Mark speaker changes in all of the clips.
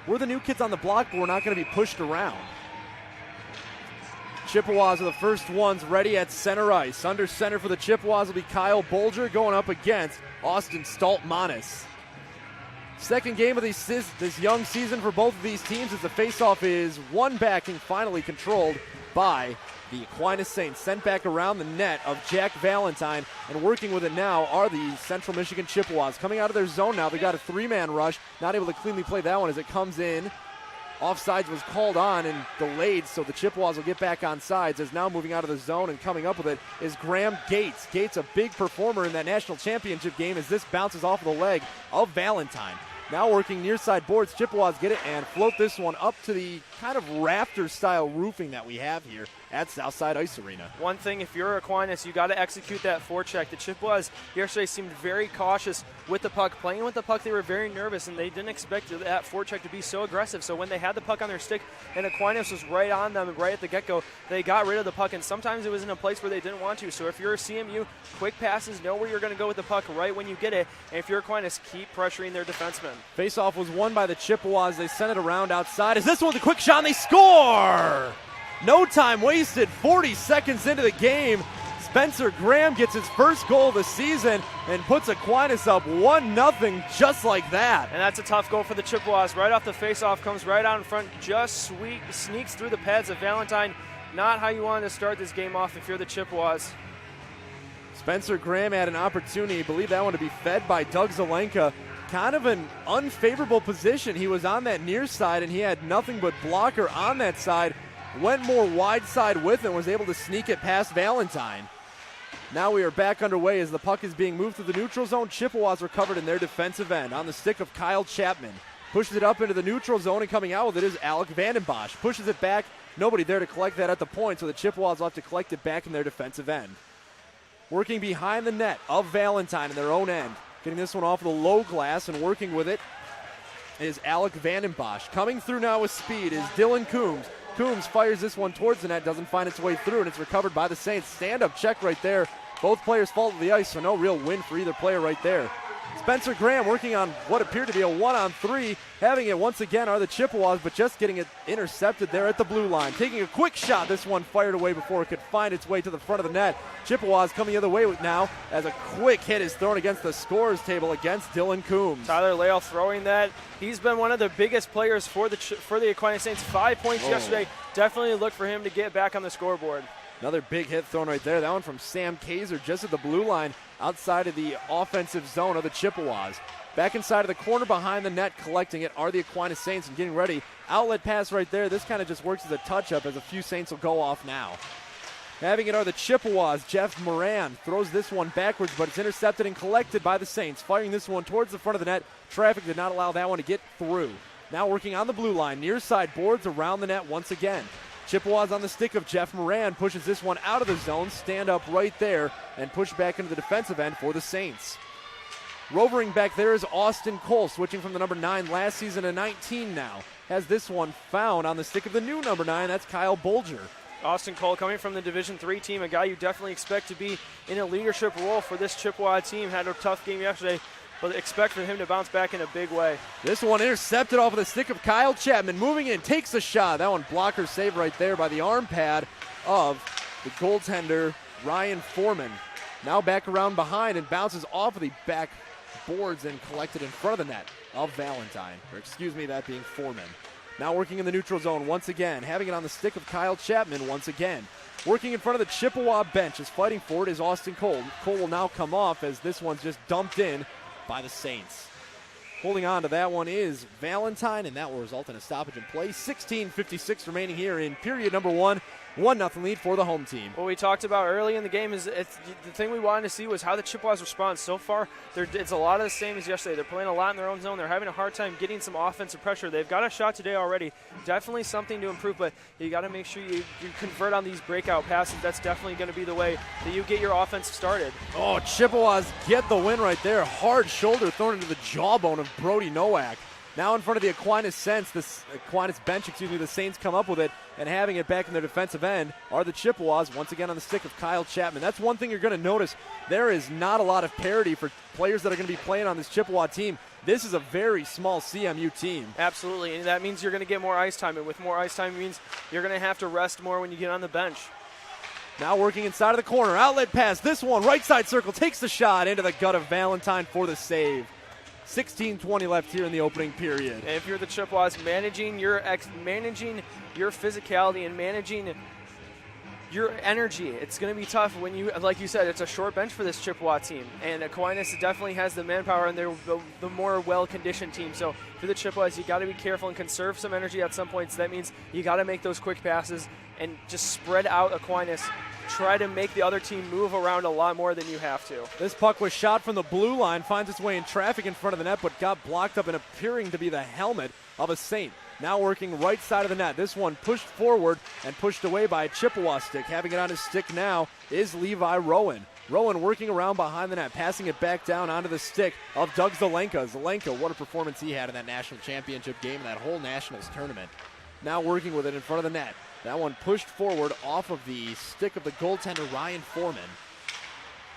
Speaker 1: we're the new kids on the block, but we're not going to be pushed around. Chippewas are the first ones ready at center ice. Under center for the Chippewas will be Kyle Bolger going up against Austin Stoltmanis. Second game of this young season for both of these teams as the faceoff is one back and finally controlled by the Aquinas Saints. Sent back around the net of Jack Valentine, and working with it now are the Central Michigan Chippewas. Coming out of their zone now, they got a three-man rush. Not able to cleanly play that one as it comes in. Offsides was called on and delayed, so the Chippewas will get back on sides as now moving out of the zone and coming up with it is Graham Gates. Gates, a big performer in that national championship game as this bounces off of the leg of Valentine. Now working near side boards, Chippewas get it and float this one up to the kind of rafter-style roofing that we have here at Southside Ice Arena.
Speaker 2: One thing, if you're Aquinas, you got to execute that forecheck. The Chippewas yesterday seemed very cautious with the puck. Playing with the puck, they were very nervous, and they didn't expect that forecheck to be so aggressive. So when they had the puck on their stick and Aquinas was right on them right at the get-go, they got rid of the puck, and sometimes it was in a place where they didn't want to. So if you're a CMU, quick passes, know where you're going to go with the puck right when you get it. And if you're Aquinas, keep pressuring their defensemen.
Speaker 1: Faceoff was won by the Chippewas. They sent it around outside. Is this one the quick shot, and they score! No time wasted, 40 seconds into the game. Spencer Graham gets his first goal of the season and puts Aquinas up 1-0 just like that.
Speaker 2: And that's a tough goal for the Chippewas. Right off the faceoff, comes right out in front, just sneaks through the pads of Valentine. Not how you want to start this game off if you're the Chippewas.
Speaker 1: Spencer Graham had an opportunity, I believe that one to be fed by Doug Zelenka. Kind of an unfavorable position. He was on that near side and he had nothing but blocker on that side. Went more wide side with it and was able to sneak it past Valentine. Now we are back underway as the puck is being moved to the neutral zone. Chippewas recovered in their defensive end on the stick of Kyle Chapman. Pushes it up into the neutral zone and coming out with it is Alec Vandenbosch. Pushes it back. Nobody there to collect that at the point, so the Chippewas will have to collect it back in their defensive end. Working behind the net of Valentine in their own end. Getting this one off of the low glass and working with it is Alec Vandenbosch. Coming through now with speed is Dylan Coombs. Coombs fires this one towards the net, doesn't find its way through, and it's recovered by the Saints. Stand-up check right there. Both players fall to the ice, so no real win for either player right there. Spencer Graham working on what appeared to be a 1-on-3. Having it once again are the Chippewas, but just getting it intercepted there at the blue line. Taking a quick shot, this one fired away before it could find its way to the front of the net. Chippewas coming the other way now as a quick hit is thrown against the scorer's table against Dylan Coombs.
Speaker 2: Tyler Lale throwing that. He's been one of the biggest players for the Aquinas Saints. 5 points yesterday. Definitely look for him to get back on the scoreboard.
Speaker 1: Another big hit thrown right there. That one from Sam Kaiser just at the blue line outside of the offensive zone of the Chippewas. Back inside of the corner behind the net collecting it are the Aquinas Saints and getting ready. Outlet pass right there. This kind of just works as a touch-up as a few Saints will go off now. Having it are the Chippewas. Jeff Moran throws this one backwards, but it's intercepted and collected by the Saints. Firing this one towards the front of the net. Traffic did not allow that one to get through. Now working on the blue line. Near side boards around the net once again. Chippewas on the stick of Jeff Moran pushes this one out of the zone, stand up right there, and push back into the defensive end for the Saints. Rovering back there is Austin Cole, switching from the number 9 last season to 19 now. Has this one found on the stick of the new number 9, that's Kyle Bolger.
Speaker 2: Austin Cole coming from the Division III team, a guy you definitely expect to be in a leadership role for this Chippewa team. Had a tough game yesterday, but expect for him to bounce back in a big way.
Speaker 1: This one intercepted off of the stick of Kyle Chapman. Moving in, takes a shot. That one blocker save right there by the arm pad of the goaltender, Ryan Foreman. Now back around behind and bounces off of the back boards and collected in front of the net of Valentine. Or excuse me, that being Foreman. Now working in the neutral zone once again. Having it on the stick of Kyle Chapman once again. Working in front of the Chippewa bench is fighting for it is Austin Cole. Cole will now come off as this one's just dumped in by the Saints. Holding on to that one is Valentine, and that will result in a stoppage in play. 16:56 remaining here in period number 1. 1-0 lead for the home team.
Speaker 2: What we talked about early in the game is the thing we wanted to see was how the Chippewas respond. So far, it's a lot of the same as yesterday. They're playing a lot in their own zone. They're having a hard time getting some offensive pressure. They've got a shot today already. Definitely something to improve, but you got to make sure you convert on these breakout passes. That's definitely going to be the way that you get your offense started.
Speaker 1: Oh, Chippewas get the win right there. Hard shoulder thrown into the jawbone of Brody Nowak. Now in front of the Aquinas bench, the Saints come up with it, and having it back in their defensive end are the Chippewas, once again on the stick of Kyle Chapman. That's one thing you're going to notice. There is not a lot of parity for players that are going to be playing on this Chippewa team. this is a very small CMU team.
Speaker 2: Absolutely, and that means you're going to get more ice time, and with more ice time means you're going to have to rest more when you get on the bench.
Speaker 1: Now working inside of the corner, outlet pass, this one, right side circle, takes the shot into the gut of Valentine for the save. 16:20 left here in the opening period.
Speaker 2: And if you're the Chippewas, managing your physicality and managing your energy, it's going to be tough when you, like you said, it's a short bench for this Chippewa team. And Aquinas definitely has the manpower, and they're the more well-conditioned team. So for the Chippewas, you got to be careful and conserve some energy at some points. That means you got to make those quick passes and just spread out Aquinas. Try to make the other team move around a lot more than you have to.
Speaker 1: This puck was shot from the blue line, finds its way in traffic in front of the net, but got blocked up and appearing to be the helmet of a Saint. Now working right side of the net. This one pushed forward and pushed away by a Chippewa stick. Having it on his stick now is Levi Rowan. Rowan working around behind the net, passing it back down onto the stick of Doug Zelenka. Zelenka, what a performance he had in that national championship game and that whole nationals tournament. Now working with it in front of the net. That one pushed forward off of the stick of the goaltender, Ryan Foreman.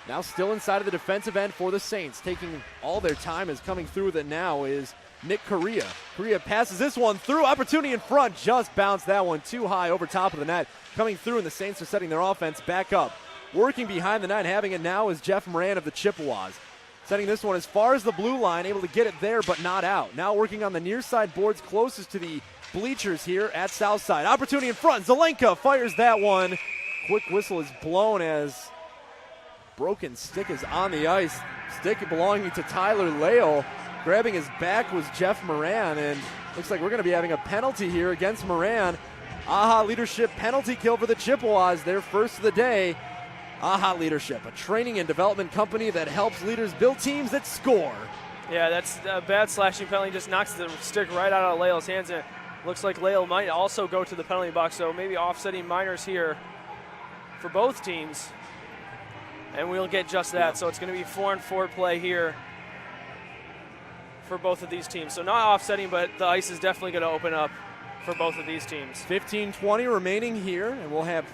Speaker 1: Now still inside of the defensive end for the Saints. Taking all their time is coming through with it now is Nick Correa. Correa passes this one through. Opportunity in front. Just bounced that one too high over top of the net. Coming through, and the Saints are setting their offense back up. Working behind the net, having it now is Jeff Moran of the Chippewas. Setting this one as far as the blue line, able to get it there but not out. Now working on the near side boards closest to the bleachers here at Southside. Opportunity in front. Zelenka fires that one. Quick whistle is blown as broken stick is on the ice. Stick belonging to Tyler Lale. Grabbing his back was Jeff Moran, and looks like we're going to be having a penalty here against Moran. AHA Leadership penalty kill for the Chippewas, their first of the day. AHA Leadership, a training and development company that helps leaders build teams that score.
Speaker 2: Yeah, that's a bad slashing penalty. Just knocks the stick right out of Lale's hands, and looks like Lale might also go to the penalty box, so maybe offsetting minors here for both teams. And we'll get just that, so it's going to be 4-on-4 play here for both of these teams. So not offsetting, but the ice is definitely going to open up for both of these teams.
Speaker 1: 15:20 remaining here, and we'll have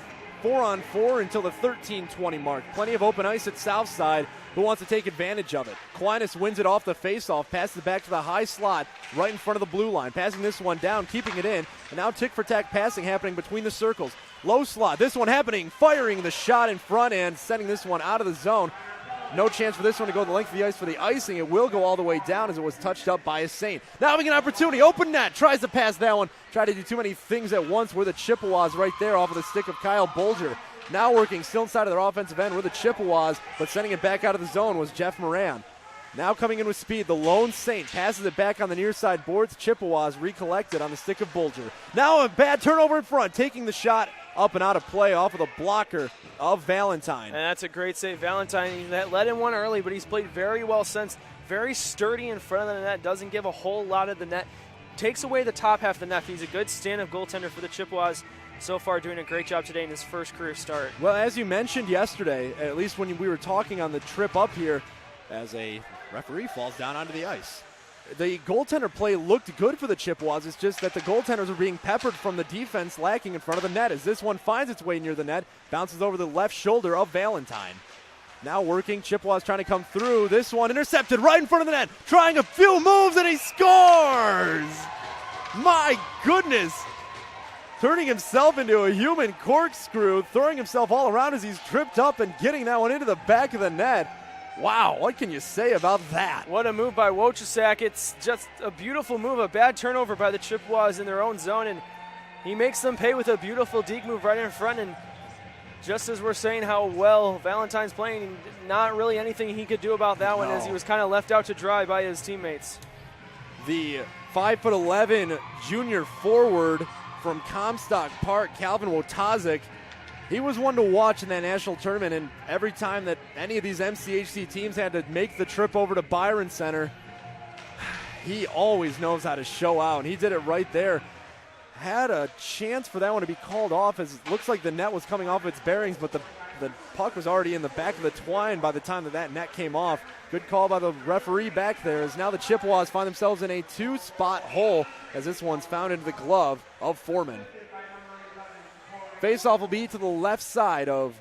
Speaker 1: 4-on-4 until the 13:20 mark. Plenty of open ice at Southside. Who wants to take advantage of it? Aquinas wins it off the faceoff, passes it back to the high slot right in front of the blue line. Passing this one down, keeping it in, and now tick-for-tack passing happening between the circles. Low slot, this one happening, firing the shot in front and sending this one out of the zone. No chance for this one to go the length of the ice for the icing. It will go all the way down as it was touched up by a Saint. Now having an opportunity, open net, tries to pass that one. Tried to do too many things at once. Were the Chippewas right there off of the stick of Kyle Bolger. Now working still inside of their offensive end were the Chippewas, but sending it back out of the zone was Jeff Moran. Now coming in with speed, the lone Saint passes it back on the near side boards. Chippewas recollected on the stick of Bolger. Now a bad turnover in front, taking the shot up and out of play off of the blocker of Valentine.
Speaker 2: And that's a great save. Valentine that led in one early, but he's played very well since. Very sturdy in front of the net, doesn't give a whole lot of the net. Takes away the top half of the net. He's a good stand-up goaltender for the Chippewas. So far doing a great job today in his first career start.
Speaker 1: Well, as you mentioned yesterday, at least when we were talking on the trip up here, as a referee falls down onto the ice. The goaltender play looked good for the Chippewas. It's just that the goaltenders are being peppered from the defense lacking in front of the net. As this one finds its way near the net, bounces over the left shoulder of Valentine. Now working, Chippewas trying to come through. This one intercepted right in front of the net. Trying a few moves and he scores! My goodness! Turning himself into a human corkscrew, throwing himself all around as he's tripped up and getting that one into the back of the net. Wow, what can you say about that?
Speaker 2: What a move by Wojciech. It's just a beautiful move, a bad turnover by the Chippewas in their own zone, and he makes them pay with a beautiful deke move right in front. And just as we're saying how well Valentine's playing, not really anything he could do about that one, as he was kind of left out to dry by his teammates.
Speaker 1: The 5'11" junior forward from Comstock Park, Calvin Wojciech, he was one to watch in that national tournament, and every time that any of these MCHC teams had to make the trip over to Byron Center, he always knows how to show out, and he did it right there. Had a chance for that one to be called off, as it looks like the net was coming off its bearings, but the puck was already in the back of the twine by the time that net came off. Good call by the referee back there, as now the Chippewas find themselves in a two-spot hole, as this one's found into the glove of Foreman. Faceoff will be to the left side of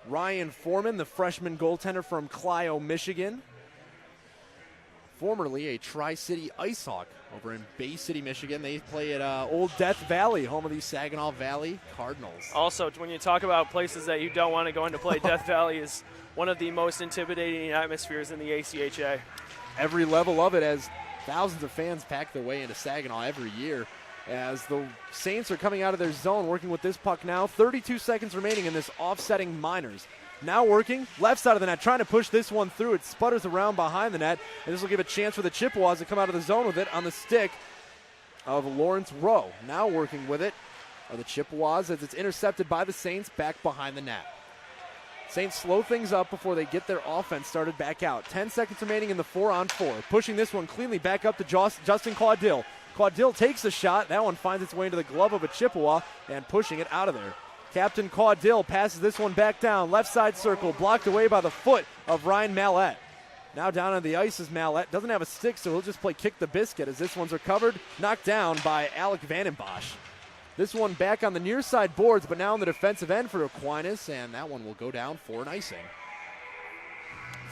Speaker 1: Ryan Foreman, the freshman goaltender from Clio, Michigan. formerly a Tri-City Ice Hawk over in Bay City, Michigan. They play at Old Death Valley, home of the Saginaw Valley Cardinals.
Speaker 2: Also, when you talk about places that you don't want to go in to play, Death Valley is one of the most intimidating atmospheres in the ACHA.
Speaker 1: Every level of it, as thousands of fans pack their way into Saginaw every year. As the Saints are coming out of their zone, working with this puck now. 32 seconds remaining in this offsetting Miners. Now working, left side of the net, trying to push this one through. It sputters around behind the net, and this will give a chance for the Chippewas to come out of the zone with it on the stick of Lawrence Rowe. Now working with it are the Chippewas as it's intercepted by the Saints back behind the net. Saints slow things up before they get their offense started back out. 10 seconds remaining in the 4-on-4. Pushing this one cleanly back up to Justin Caudill. Caudill takes a shot. That one finds its way into the glove of a Chippewa and pushing it out of there. Captain Caudill passes this one back down. Left side circle, blocked away by the foot of Ryan Mallette. Now down on the ice is Mallette. Doesn't have a stick, so he'll just play kick the biscuit as this one's recovered. Knocked down by Alec Vandenbosch. This one back on the near side boards, but now on the defensive end for Aquinas, and that one will go down for an icing.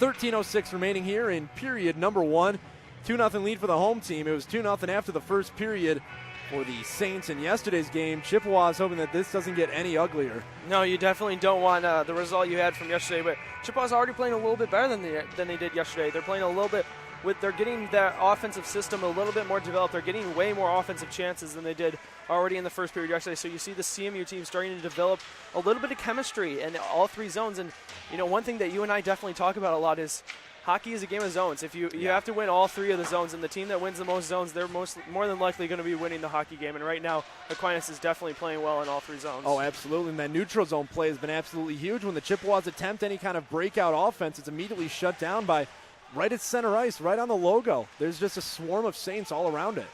Speaker 1: 13:06 remaining here in period number 1. 2-0 lead for the home team. It was 2-0 after the first period for the Saints in yesterday's game. Chippewas hoping that this doesn't get any uglier.
Speaker 2: No, you definitely don't want the result you had from yesterday, but Chippewas already playing a little bit better than they did yesterday. They're playing a little bit they're getting that offensive system a little bit more developed. They're getting way more offensive chances than they did already in the first period yesterday. So you see the CMU team starting to develop a little bit of chemistry in all three zones. And, you know, one thing that you and I definitely talk about a lot is hockey is a game of zones. If you have to win all three of the zones, and the team that wins the most zones, they're more than likely going to be winning the hockey game. And right now, Aquinas is definitely playing well in all three zones.
Speaker 1: Oh, absolutely. And that neutral zone play has been absolutely huge. When the Chippewas attempt any kind of breakout offense, it's immediately shut down by right at center ice, right on the logo. There's just a swarm of Saints all around it.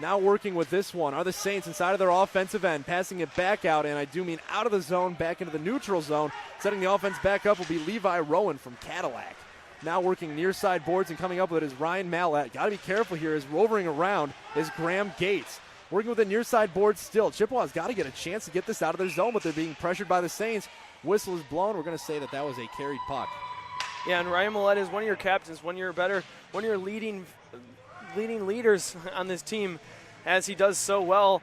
Speaker 1: Now working with this one are the Saints inside of their offensive end, passing it back out, and I do mean out of the zone, back into the neutral zone. Setting the offense back up will be Levi Rowan from Cadillac. Now working near side boards and coming up with it is Ryan Mallette. Got to be careful here as rovering around is Graham Gates. Working with the near side board still. Chippewa's got to get a chance to get this out of their zone, but they're being pressured by the Saints. Whistle is blown. We're going to say that was a carried puck.
Speaker 2: Yeah, and Ryan Mallette is one of your captains, one of your leading leaders on this team, as he does so well.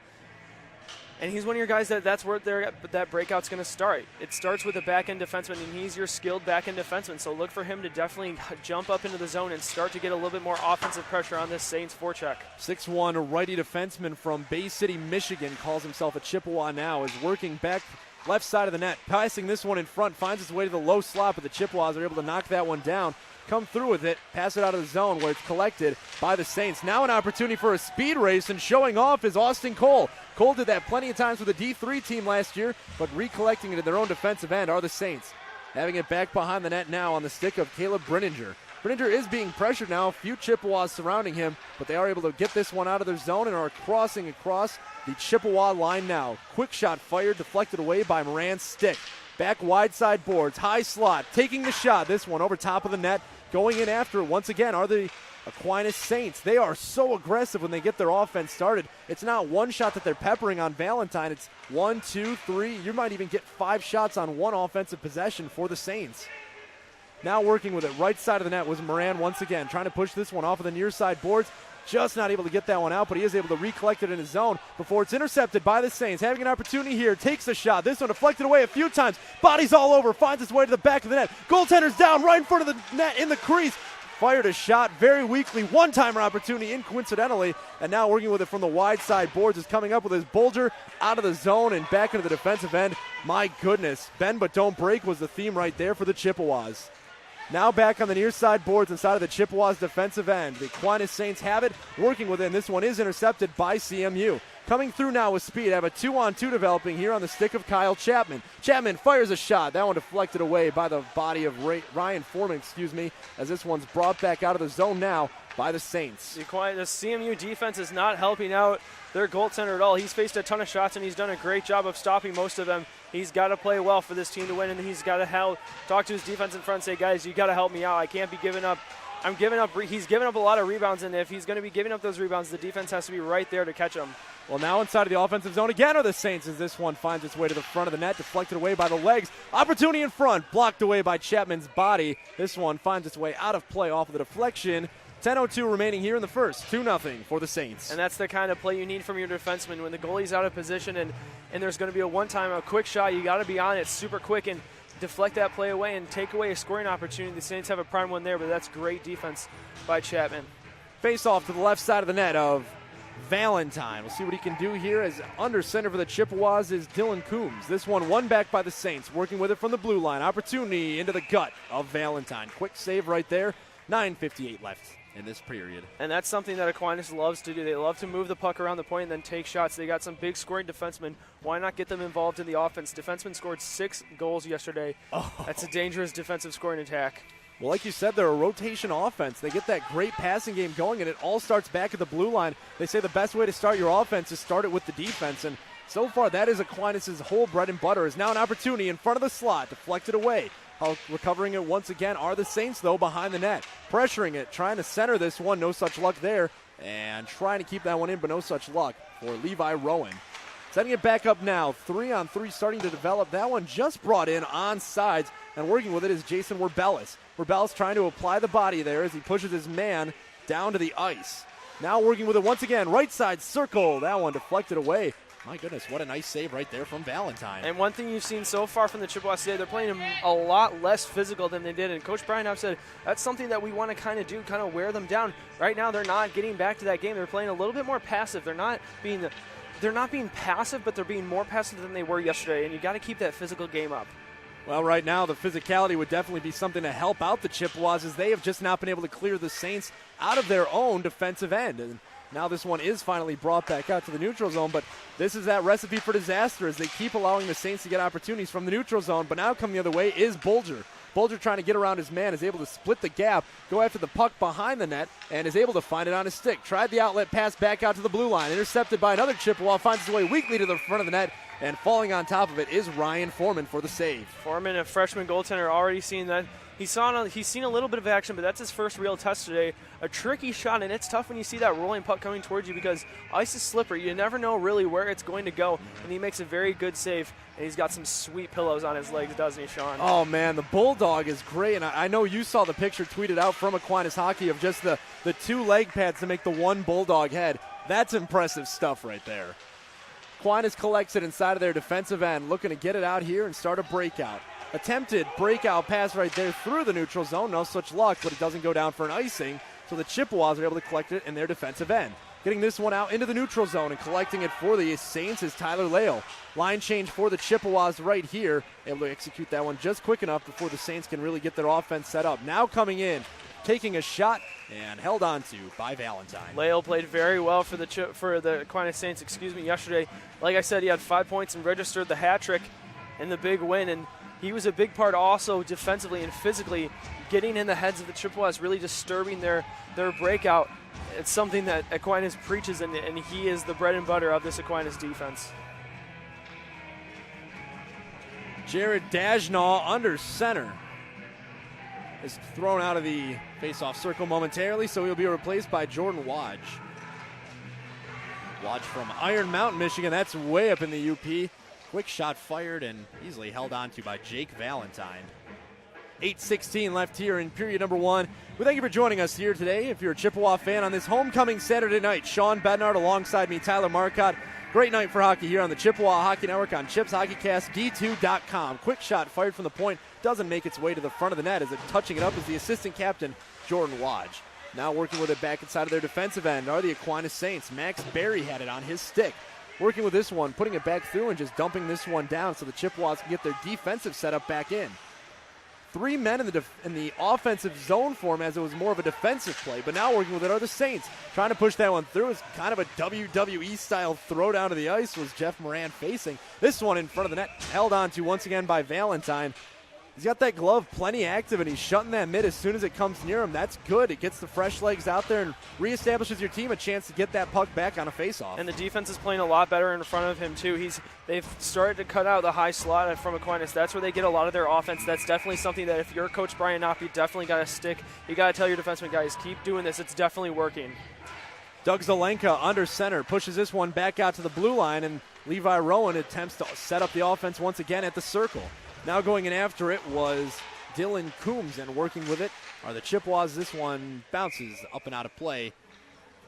Speaker 2: And he's one of your guys that's where that breakout's going to start. It starts with a back-end defenseman, and he's your skilled back-end defenseman. So look for him to definitely jump up into the zone and start to get a little bit more offensive pressure on this Saints forecheck.
Speaker 1: 6'1", righty defenseman from Bay City, Michigan, calls himself a Chippewa now, is working back left side of the net, passing this one in front, finds its way to the low slot, but the Chippewas are able to knock that one down, come through with it, pass it out of the zone where it's collected by the Saints. Now an opportunity for a speed race, and showing off is Austin Cole. Cole did that plenty of times with the D3 team last year, but recollecting it in their own defensive end are the Saints. Having it back behind the net now on the stick of Caleb Brininger. Brininger is being pressured now, a few Chippewas surrounding him, but they are able to get this one out of their zone and are crossing across the Chippewa line now. Quick shot fired, deflected away by Moran's stick. Back wide side boards, high slot, taking the shot. This one over top of the net, going in after it once again are the Aquinas Saints. They are so aggressive when they get their offense started. It's not one shot that they're peppering on Valentine. It's 1, 2, 3. You might even get 5 shots on one offensive possession for the Saints. Now working with it, right side of the net was Moran once again, trying to push this one off of the near side boards. Just not able to get that one out, but he is able to recollect it in his zone before it's intercepted by the Saints. Having an opportunity here, takes the shot. This one deflected away a few times. Bodies all over, finds its way to the back of the net. Goaltender's down right in front of the net in the crease. Fired a shot very weakly. One-timer opportunity, incoincidentally. And now working with it from the wide side boards is coming up with his Bulger out of the zone and back into the defensive end. My goodness, bend but don't break was the theme right there for the Chippewas. Now back on the near side boards inside of the Chippewas defensive end. The Aquinas Saints have it, working with it, and this one is intercepted by CMU. Coming through now with speed. I have a 2-on-2 developing here on the stick of Kyle Chapman. Chapman fires a shot. That one deflected away by the body of Ryan Foreman, as this one's brought back out of the zone now by the Saints.
Speaker 2: The CMU defense is not helping out their goaltender at all. He's faced a ton of shots, and he's done a great job of stopping most of them. He's got to play well for this team to win, and he's got to talk to his defense in front and say, guys, you got to help me out. I can't be giving up. He's giving up a lot of rebounds, and if he's going to be giving up those rebounds, the defense has to be right there to catch them.
Speaker 1: Well, now inside of the offensive zone again are the Saints as this one finds its way to the front of the net, deflected away by the legs. Opportunity in front, blocked away by Chapman's body. This one finds its way out of play off of the deflection 10:02 remaining here in the first. 2-0 for the Saints.
Speaker 2: And that's the kind of play you need from your defenseman. When the goalie's out of position and there's going to be a quick shot, you got to be on it super quick and deflect that play away and take away a scoring opportunity. The Saints have a prime one there, but that's great defense by Chapman.
Speaker 1: Face off to the left side of the net of Valentine. We'll see what he can do here, as under center for the Chippewas is Dylan Coombs. This one won back by the Saints, working with it from the blue line. Opportunity into the gut of Valentine. Quick save right there. 9:58 left in this period.
Speaker 2: And that's something that Aquinas loves to do. They love to move the puck around the point and then take shots. They got some big scoring defensemen. Why not get them involved in the offense? Defensemen scored 6 goals yesterday. That's a dangerous defensive scoring attack.
Speaker 1: Well, like you said, they're a rotation offense. They get that great passing game going, and it all starts back at the blue line. They say the best way to start your offense is start it with the defense, and so far that is Aquinas' whole bread and butter. Is now an opportunity in front of the slot, deflected away. Recovering it once again are the Saints, though, behind the net. Pressuring it, trying to center this one. No such luck there, and trying to keep that one in, but no such luck for Levi Rowan. Setting it back up now, 3-on-3 starting to develop. That one just brought in on sides, and working with it is Jason Werbellis. Werbellis trying to apply the body there as he pushes his man down to the ice. Now working with it once again, right side circle. That one deflected away. My goodness, what a nice save right there from Valentine.
Speaker 2: And one thing you've seen so far from the Chippewas today, they're playing a lot less physical than they did. And Coach Brian House said that's something that we want to kind of do, kind of wear them down. Right now they're not getting back to that game. They're playing a little bit more passive. They're not being passive, but they're being more passive than they were yesterday. And you got to keep that physical game up.
Speaker 1: Well, right now the physicality would definitely be something to help out the Chippewas, as they have just not been able to clear the Saints out of their own defensive end. And now this one is finally brought back out to the neutral zone, but this is that recipe for disaster as they keep allowing the Saints to get opportunities from the neutral zone. But now coming the other way is Bolger. Bolger trying to get around his man, is able to split the gap, go after the puck behind the net, and is able to find it on his stick. Tried the outlet pass back out to the blue line. Intercepted by another Chippewa, finds his way weakly to the front of the net, and falling on top of it is Ryan Foreman for the save.
Speaker 2: Foreman, a freshman goaltender, already seen that. He's seen a little bit of action, but that's his first real test today. A tricky shot, and it's tough when you see that rolling puck coming towards you because ice is slippery. You never know really where it's going to go, and he makes a very good save, and he's got some sweet pillows on his legs, doesn't he, Sean?
Speaker 1: Oh, man, the Bulldog is great, and I know you saw the picture tweeted out from Aquinas Hockey of just the 2 leg pads to make the one Bulldog head. That's impressive stuff right there. Aquinas collects it inside of their defensive end, looking to get it out here and start a breakout. Attempted breakout pass right there through the neutral zone. No such luck, but it doesn't go down for an icing. So the Chippewas are able to collect it in their defensive end. Getting this one out into the neutral zone and collecting it for the Saints is Tyler Lale. Line change for the Chippewas right here. Able to execute that one just quick enough before the Saints can really get their offense set up. Now coming in, taking a shot, and held on to by Valentine.
Speaker 2: Lale played very well for the Aquinas Saints, yesterday. Like I said, he had 5 points and registered the hat trick in the big win, and he was a big part also defensively and physically getting in the heads of the Chippewas, really disturbing their breakout. It's something that Aquinas preaches, and he is the bread and butter of this Aquinas defense.
Speaker 1: Jared Dajnaw under center is thrown out of the face-off circle momentarily, so he'll be replaced by Jordan Wadge. Wadge from Iron Mountain, Michigan. That's way up in the UP. Quick shot fired and easily held on to by Jake Valentine. 8:16 left here in period number 1. We thank you for joining us here today. If you're a Chippewa fan on this homecoming Saturday night, Sean Bednard alongside me, Tyler Marcotte. Great night for hockey here on the Chippewa Hockey Network on Chips HockeyCast D2.com. Quick shot fired from the point, doesn't make its way to the front of the net as it touching it up is the assistant captain, Jordan Wadge. Now working with it back inside of their defensive end are the Aquinas Saints. Max Berry had it on his stick. Working with this one, putting it back through and just dumping this one down so the Chippewas can get their defensive setup back in. 3 men in the offensive zone for him as it was more of a defensive play, but now working with it are the Saints. Trying to push that one through. It's kind of a WWE-style throw down to the ice was Jeff Moran facing. This one in front of the net, held on to once again by Valentine. He's got that glove plenty active, and he's shutting that mid as soon as it comes near him. That's good. It gets the fresh legs out there and reestablishes your team a chance to get that puck back on a faceoff.
Speaker 2: And the defense is playing a lot better in front of him, too. They've started to cut out the high slot from Aquinas. That's where they get a lot of their offense. That's definitely something that if you're Coach Brian Knopp, you definitely got to stick. You got to tell your defensemen, guys, keep doing this. It's definitely working.
Speaker 1: Doug Zelenka under center pushes this one back out to the blue line, and Levi Rowan attempts to set up the offense once again at the circle. Now going in after it was Dylan Coombs, and working with it are the Chippewas. This one bounces up and out of play.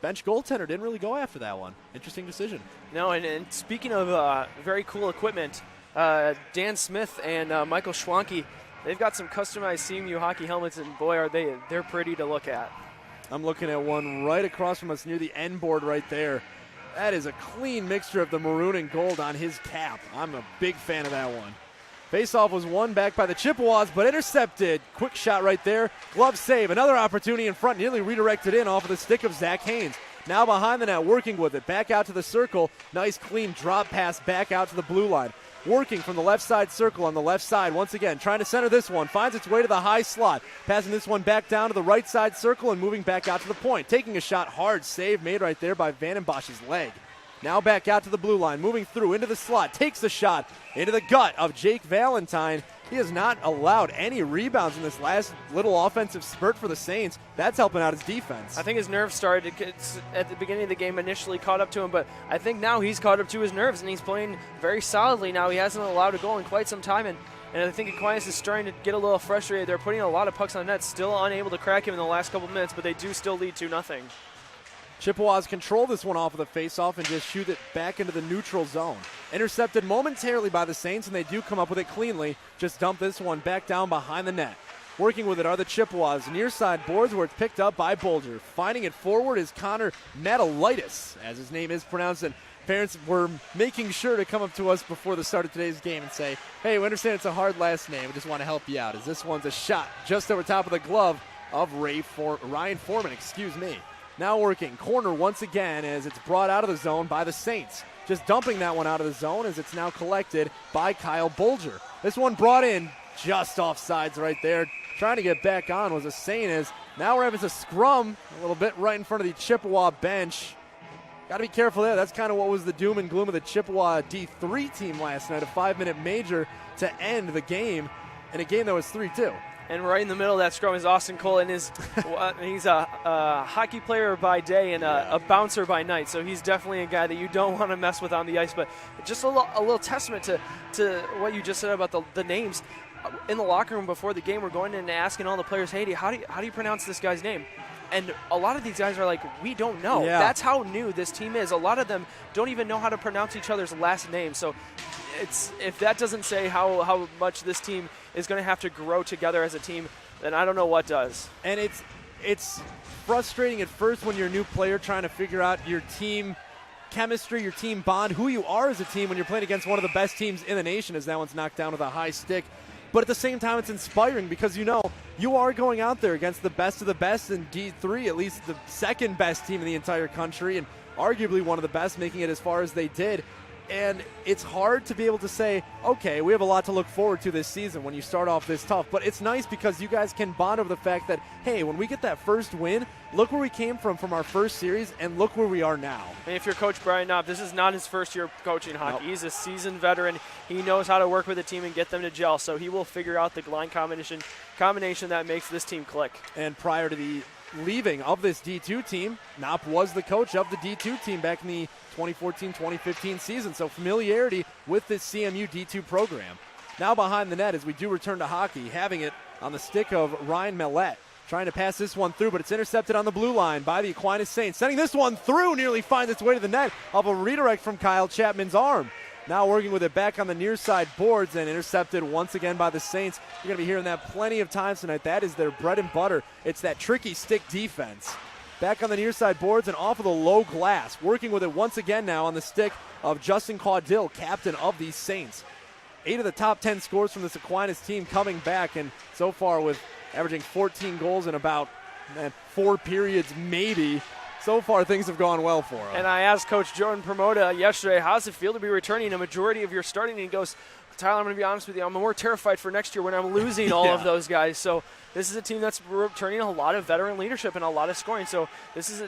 Speaker 1: Bench goaltender didn't really go after that one. Interesting decision.
Speaker 2: No, and speaking of very cool equipment, Dan Smith and Michael Schwanke, they've got some customized CMU hockey helmets, and boy, they're pretty to look at.
Speaker 1: I'm looking at one right across from us near the end board right there. That is a clean mixture of the maroon and gold on his cap. I'm a big fan of that one. Faceoff was won back by the Chippewas, but intercepted. Quick shot right there. Glove save. Another opportunity in front, nearly redirected in off of the stick of Zach Haynes. Now behind the net, working with it. Back out to the circle. Nice clean drop pass back out to the blue line. Working from the left side circle on the left side. Once again, trying to center this one. Finds its way to the high slot. Passing this one back down to the right side circle and moving back out to the point. Taking a shot. Hard save made right there by Vandenbosch's leg. Now back out to the blue line. Moving through into the slot. Takes the shot into the gut of Jake Valentine. He has not allowed any rebounds in this last little offensive spurt for the Saints. That's helping out his defense.
Speaker 2: I think his nerves started at the beginning of the game, initially caught up to him, but I think now he's caught up to his nerves, and he's playing very solidly now. He hasn't allowed a goal in quite some time, and I think Aquinas is starting to get a little frustrated. They're putting a lot of pucks on net, still unable to crack him in the last couple minutes, but they do still lead 2-0.
Speaker 1: Chippewas control this one off of the faceoff and just shoot it back into the neutral zone. Intercepted momentarily by the Saints, and they do come up with it cleanly. Just dump this one back down behind the net. Working with it are the Chippewas. Near side boards where it's picked up by Bolger. Finding it forward is Connor Matalitis, as his name is pronounced. And parents were making sure to come up to us before the start of today's game and say, hey, we understand it's a hard last name. We just want to help you out, as this one's a shot just over top of the glove of Ryan Foreman. Now working corner once again as it's brought out of the zone by the Saints. Just dumping that one out of the zone as it's now collected by Kyle Bolger. This one brought in just off sides right there. Trying to get back on was a Saint, as now we're having to scrum a little bit right in front of the Chippewa bench. Got to be careful there. That's kind of what was the doom and gloom of the Chippewa D3 team last night. A 5-minute major to end the game in a game that was 3-2.
Speaker 2: And right in the middle of that scrum is Austin Cole, and he's a hockey player by day and a bouncer by night. So he's definitely a guy that you don't want to mess with on the ice. But just a little testament to what you just said about the names. In the locker room before the game, we're going in and asking all the players, hey, how do you pronounce this guy's name? And a lot of these guys are like, we don't know.
Speaker 1: Yeah.
Speaker 2: That's how new this team is. A lot of them don't even know how to pronounce each other's last names. So if that doesn't say how much this team is going to have to grow together as a team, then I don't know what does.
Speaker 1: And it's frustrating at first when you're a new player trying to figure out your team chemistry, your team bond, who you are as a team when you're playing against one of the best teams in the nation, as that one's knocked down with a high stick. But at the same time, it's inspiring because you are going out there against the best of the best in D3, at least the second best team in the entire country, and arguably one of the best, making it as far as they did. And it's hard to be able to say, okay, we have a lot to look forward to this season when you start off this tough. But it's nice because you guys can bond over the fact that, hey, when we get that first win, look where we came from our first series, and look where we are now. And
Speaker 2: if you're Coach Brian Knopp, this is not his first year coaching hockey.
Speaker 1: Nope.
Speaker 2: He's a seasoned veteran. He knows how to work with a team and get them to gel. So he will figure out the line combination that makes this team click.
Speaker 1: And prior to the leaving of this D2 team, Knopp was the coach of the D2 team back in the 2014-2015 season, so familiarity with this CMU D2 program. Now behind the net as we do return to hockey, having it on the stick of Ryan Mellette, trying to pass this one through, but it's intercepted on the blue line by the Aquinas Saints. Sending this one through, nearly finds its way to the net of a redirect from Kyle Chapman's arm. Now working with it back on the near side boards and intercepted once again by the Saints. You're going to be hearing that plenty of times tonight. That is their bread and butter. It's that tricky stick defense. Back on the near side boards and off of the low glass. Working with it once again now on the stick of Justin Caudill, captain of these Saints. 8 of the top 10 scores from this Aquinas team coming back, and so far with averaging 14 goals in about 4 periods maybe. So far, things have gone well for him.
Speaker 2: And I asked Coach Jordan Promoda yesterday, how does it feel to be returning a majority of your starting? And he goes, Tyler, I'm going to be honest with you, I'm more terrified for next year when I'm losing all of those guys. So this is a team that's returning a lot of veteran leadership and a lot of scoring. So this is,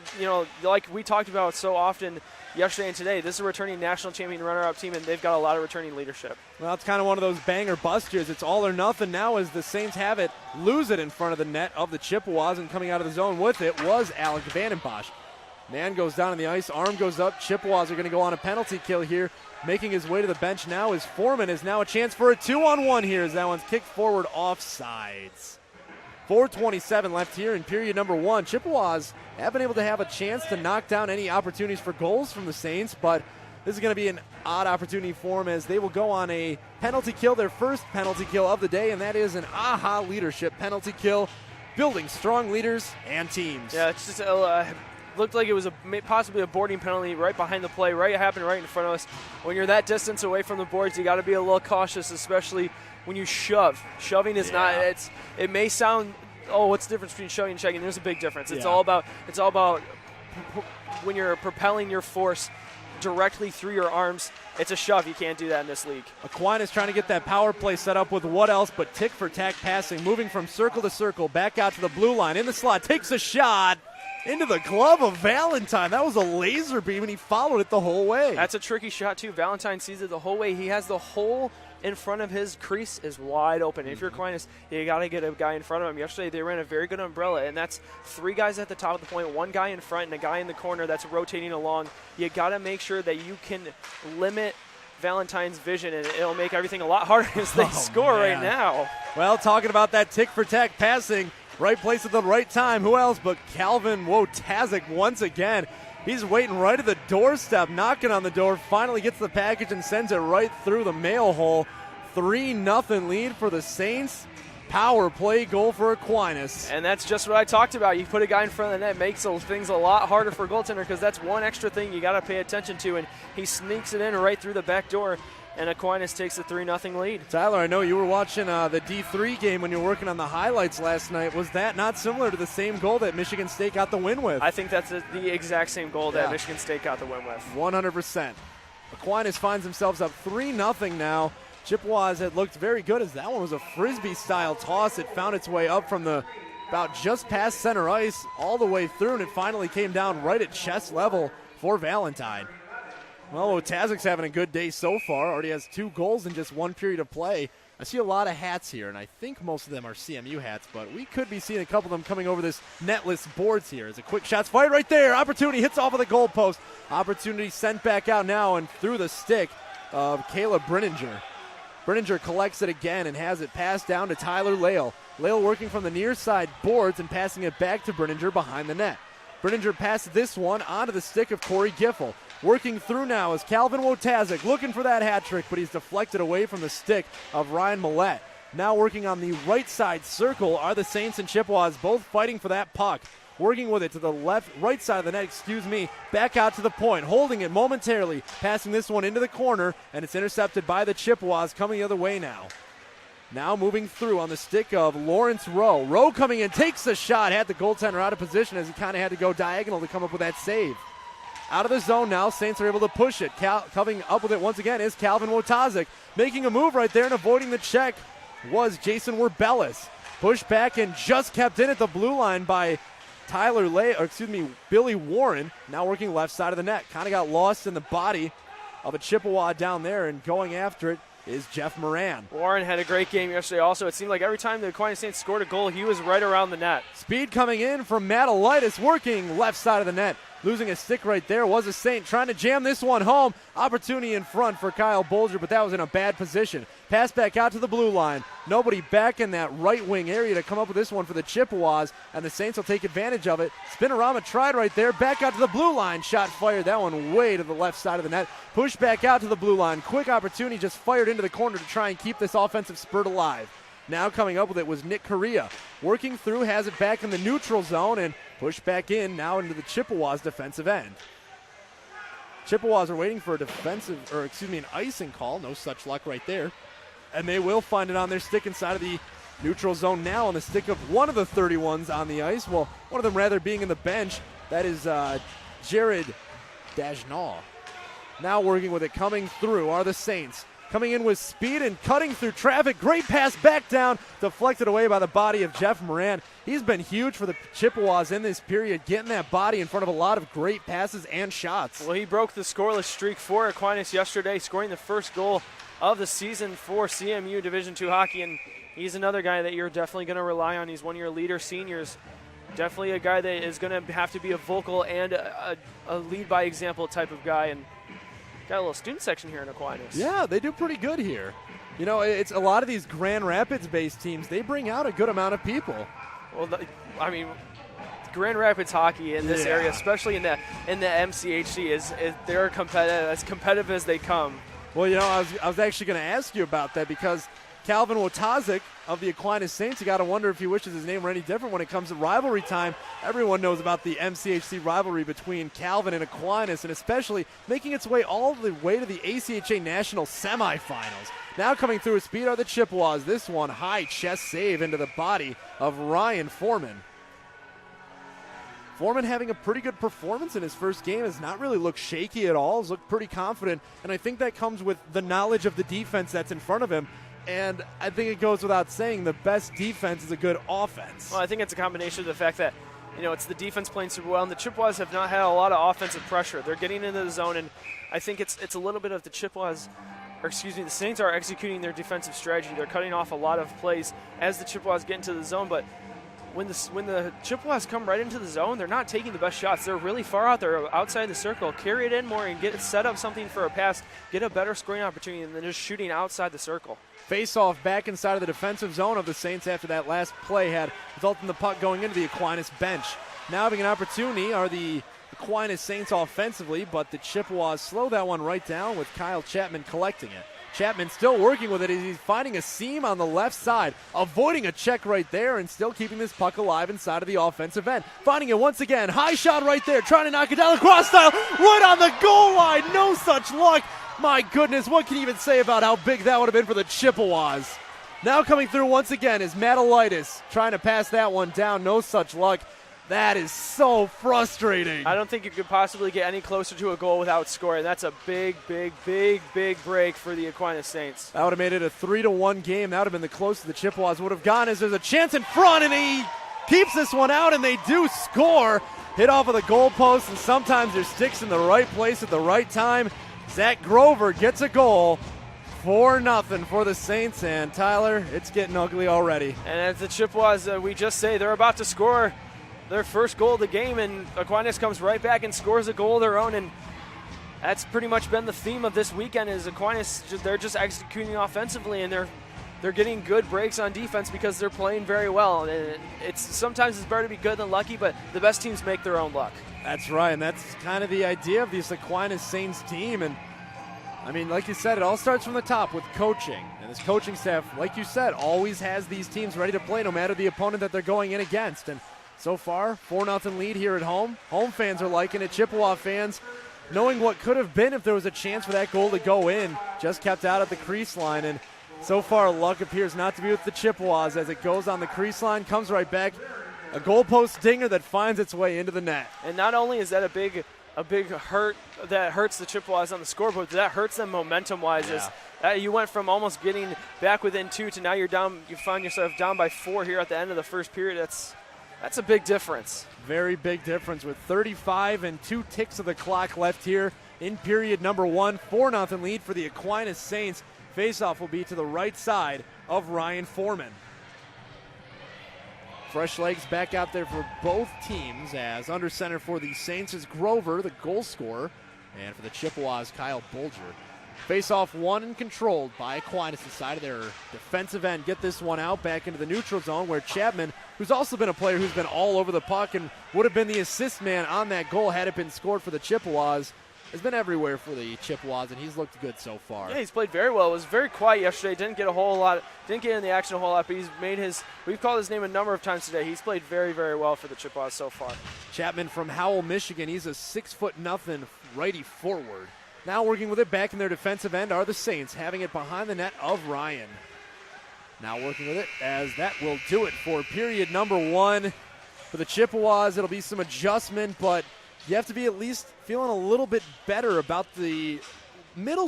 Speaker 2: like we talked about so often yesterday and today, this is a returning national champion runner-up team, and they've got a lot of returning leadership.
Speaker 1: Well, it's kind of one of those banger bust years. It's all or nothing now as the Saints have it, lose it in front of the net of the Chippewas, and coming out of the zone with it was Alec Vandenbosch. Man goes down on the ice, arm goes up. Chippewas are going to go on a penalty kill here. Making his way to the bench now is Foreman. Is now a chance for a 2-on-1 here as that one's kicked forward offsides. 4:27 left here in period number 1. Chippewas have been able to have a chance to knock down any opportunities for goals from the Saints, but this is going to be an odd opportunity for them as they will go on a penalty kill, their first penalty kill of the day, and that is an AHA leadership penalty kill, building strong leaders and teams.
Speaker 2: Yeah, it's just looked like it was possibly a boarding penalty right behind the play, happened right in front of us. When you're that distance away from the boards, you got to be a little cautious, especially when you shove. Shoving is not. It may sound, what's the difference between shoving and checking? There's a big difference. It's all about when you're propelling your force directly through your arms. It's a shove. You can't do that in this league.
Speaker 1: Aquinas trying to get that power play set up with what else but tick-for-tack passing, moving from circle to circle, back out to the blue line, in the slot, takes a shot into the glove of Valentine. That was a laser beam, and he followed it the whole way.
Speaker 2: That's a tricky shot, too. Valentine sees it the whole way. He has the hole in front of his crease is wide open. If you're Aquinas, you got to get a guy in front of him. Yesterday, they ran a very good umbrella, and that's 3 guys at the top of the point, 1 guy in front, and a guy in the corner that's rotating along. You got to make sure that you can limit Valentine's vision, and it'll make everything a lot harder as they score right now.
Speaker 1: Well, talking about that tick-for-tack passing, right place at the right time. Who else but Calvin Wojtaszek once again. He's waiting right at the doorstep, knocking on the door, finally gets the package and sends it right through the mail hole. 3-0 lead for the Saints. Power play goal for Aquinas.
Speaker 2: And that's just what I talked about. You put a guy in front of the net, makes things a lot harder for a goaltender because that's one extra thing you got to pay attention to, and he sneaks it in right through the back door. And Aquinas takes a 3-0 lead.
Speaker 1: Tyler, I know you were watching the D3 game when you were working on the highlights last night. Was that not similar to the same goal that Michigan State got the win with?
Speaker 2: I think that's the exact same goal that Michigan State got the win with.
Speaker 1: 100%. Aquinas finds themselves up 3-0 now. Chippewas had looked very good as that one was a Frisbee-style toss. It found its way up from about just past center ice all the way through, and it finally came down right at chest level for Valentine. Well, Wojtaszek's having a good day so far. Already has 2 goals in just 1 period of play. I see a lot of hats here, and I think most of them are CMU hats, but we could be seeing a couple of them coming over this netless boards here. As a quick shot's fired right there. Opportunity hits off of the goalpost. Opportunity sent back out now and through the stick of Caleb Brininger. Brininger collects it again and has it passed down to Tyler Lale. Lale working from the near side boards and passing it back to Brininger behind the net. Brininger passes this one onto the stick of Corey Giffel. Working through now is Calvin Wojtaszek looking for that hat trick, but he's deflected away from the stick of Ryan Millette. Now working on the right side circle are the Saints and Chippewas, both fighting for that puck. Working with it to the right side of the net, back out to the point, holding it momentarily, passing this one into the corner, and it's intercepted by the Chippewas coming the other way now. Now moving through on the stick of Lawrence Rowe. Rowe coming in, takes the shot, had the goaltender out of position as he kind of had to go diagonal to come up with that save. Out of the zone now, Saints are able to push it. Coming up with it once again is Calvin Wojtaszek. Making a move right there and avoiding the check was Jason Werbellis. Pushed back and just kept in at the blue line by Billy Warren. Now working left side of the net. Kind of got lost in the body of a Chippewa down there, and going after it is Jeff Moran.
Speaker 2: Warren had a great game yesterday also. It seemed like every time the Aquinas Saints scored a goal, he was right around the net.
Speaker 1: Speed coming in from Matalitis, working left side of the net. Losing a stick right there was a Saint trying to jam this one home. Opportunity in front for Kyle Bolger, but that was in a bad position. Pass back out to the blue line. Nobody back in that right wing area to come up with this one for the Chippewas, and the Saints will take advantage of it. Spinorama tried right there. Back out to the blue line. Shot fired. That one way to the left side of the net. Push back out to the blue line. Quick opportunity just fired into the corner to try and keep this offensive spurt alive. Now coming up with it was Nick Correa. Working through, has it back in the neutral zone, and pushed back in now into the Chippewas defensive end. Chippewas are waiting for an icing call. No such luck right there. And they will find it on their stick inside of the neutral zone now on the stick of one of the 31s on the ice. Well, one of them rather being in the bench. That is Jared Dagenaw. Now working with it, coming through are the Saints. Coming in with speed and cutting through traffic. Great pass back down, deflected away by the body of Jeff Moran. He's been huge for the Chippewas in this period, getting that body in front of a lot of great passes and shots.
Speaker 2: Well, he broke the scoreless streak for Aquinas yesterday, scoring the first goal of the season for CMU Division II hockey, and he's another guy that you're definitely going to rely on. He's one of your leader seniors. Definitely a guy that is going to have to be a vocal and a lead by example type of guy, and got a little student section here in Aquinas.
Speaker 1: Yeah, they do pretty good here. You know, it's a lot of these Grand Rapids-based teams, they bring out a good amount of people.
Speaker 2: Well, I mean, Grand Rapids hockey in this area, especially in the MCHC, is they're as competitive as they come.
Speaker 1: Well, you know, I was actually going to ask you about that because Calvin Wotazik of the Aquinas Saints, you got to wonder if he wishes his name were any different when it comes to rivalry time. Everyone knows about the MCHC rivalry between Calvin and Aquinas, and especially making its way all the way to the ACHA National semifinals. Now coming through with speed are the Chippewas. This one, high chest save into the body of Ryan Foreman. Foreman having a pretty good performance in his first game, has not really looked shaky at all, has looked pretty confident, and I think that comes with the knowledge of the defense that's in front of him. And I think it goes without saying the best defense is a good offense.
Speaker 2: Well, I think it's a combination of the fact that, you know, it's the defense playing super well, and the Chippewas have not had a lot of offensive pressure. They're getting into the zone, and I think it's a little bit of the Chippewas, or excuse me, the Saints are executing their defensive strategy. They're cutting off a lot of plays as the Chippewas get into the zone, but when the Chippewas come right into the zone, they're not taking the best shots. They're really far out there outside the circle. Carry it in more and set up something for a pass, get a better scoring opportunity than just shooting outside the circle.
Speaker 1: Face-off back inside of the defensive zone of the Saints after that last play had resulted in the puck going into the Aquinas bench. Now having an opportunity are the Aquinas Saints offensively, but the Chippewas slow that one right down with Kyle Chapman collecting it. Chapman still working with it as he's finding a seam on the left side, avoiding a check right there and still keeping this puck alive inside of the offensive end. Finding it once again, high shot right there, trying to knock it down lacrosse style, right on the goal line, no such luck. My goodness, what can you even say about how big that would have been for the Chippewas? Now coming through once again is Matalitis, trying to pass that one down, no such luck. That is so frustrating.
Speaker 2: I don't think you could possibly get any closer to a goal without scoring. That's a big, big, big, big break for the Aquinas Saints.
Speaker 1: That would have made it a 3-1 game. That would have been the closest the Chippewas would have gone, as there's a chance in front, and he keeps this one out, and they do score. Hit off of the goalpost, and sometimes their stick's in the right place at the right time. Zach Grover gets a goal. 4-0 for the Saints, and Tyler, it's getting ugly already.
Speaker 2: And as the Chippewas, we just say they're about to score their first goal of the game, and Aquinas comes right back and scores a goal of their own, and that's pretty much been the theme of this weekend. Is Aquinas, they're just executing offensively, and they're getting good breaks on defense because they're playing very well. And sometimes it's better to be good than lucky, but the best teams make their own luck.
Speaker 1: That's right, and that's kind of the idea of this Aquinas Saints team. And I mean, like you said, it all starts from the top with coaching. And this coaching staff, like you said, always has these teams ready to play no matter the opponent that they're going in against. And so far, 4-0 lead here at home. Home fans are liking it. Chippewa fans, knowing what could have been if there was a chance for that goal to go in, just kept out at the crease line. And so far, luck appears not to be with the Chippewas as it goes on the crease line, comes right back. A goalpost dinger that finds its way into the net.
Speaker 2: And not only is that a big hurt that hurts the Chippewas on the scoreboard, but that hurts them momentum-wise.
Speaker 1: Yeah.
Speaker 2: You went from almost getting back within 2 to now you're down. You find yourself down by 4 here at the end of the first period. That's a big difference.
Speaker 1: Very big difference with 35 and 2 ticks of the clock left here in period number 1. 4-0 lead for the Aquinas Saints. Faceoff will be to the right side of Ryan Foreman. Fresh legs back out there for both teams, as under center for the Saints is Grover, the goal scorer, and for the Chippewas, Kyle Bolger. Face-off won and controlled by Aquinas inside of their defensive end. Get this one out back into the neutral zone where Chapman, who's also been a player who's been all over the puck and would have been the assist man on that goal had it been scored for the Chippewas, has been everywhere for the Chippewas, and he's looked good so far.
Speaker 2: Yeah, he's played very well. It was very quiet yesterday. Didn't get in the action a whole lot, but we've called his name a number of times today. He's played very, very well for the Chippewas so far.
Speaker 1: Chapman from Howell, Michigan. He's a 6'0" righty forward. Now working with it back in their defensive end are the Saints, having it behind the net of Ryan. Now working with it, as that will do it for period number 1. For the Chippewas, it'll be some adjustment, but you have to be at least feeling a little bit better about the middle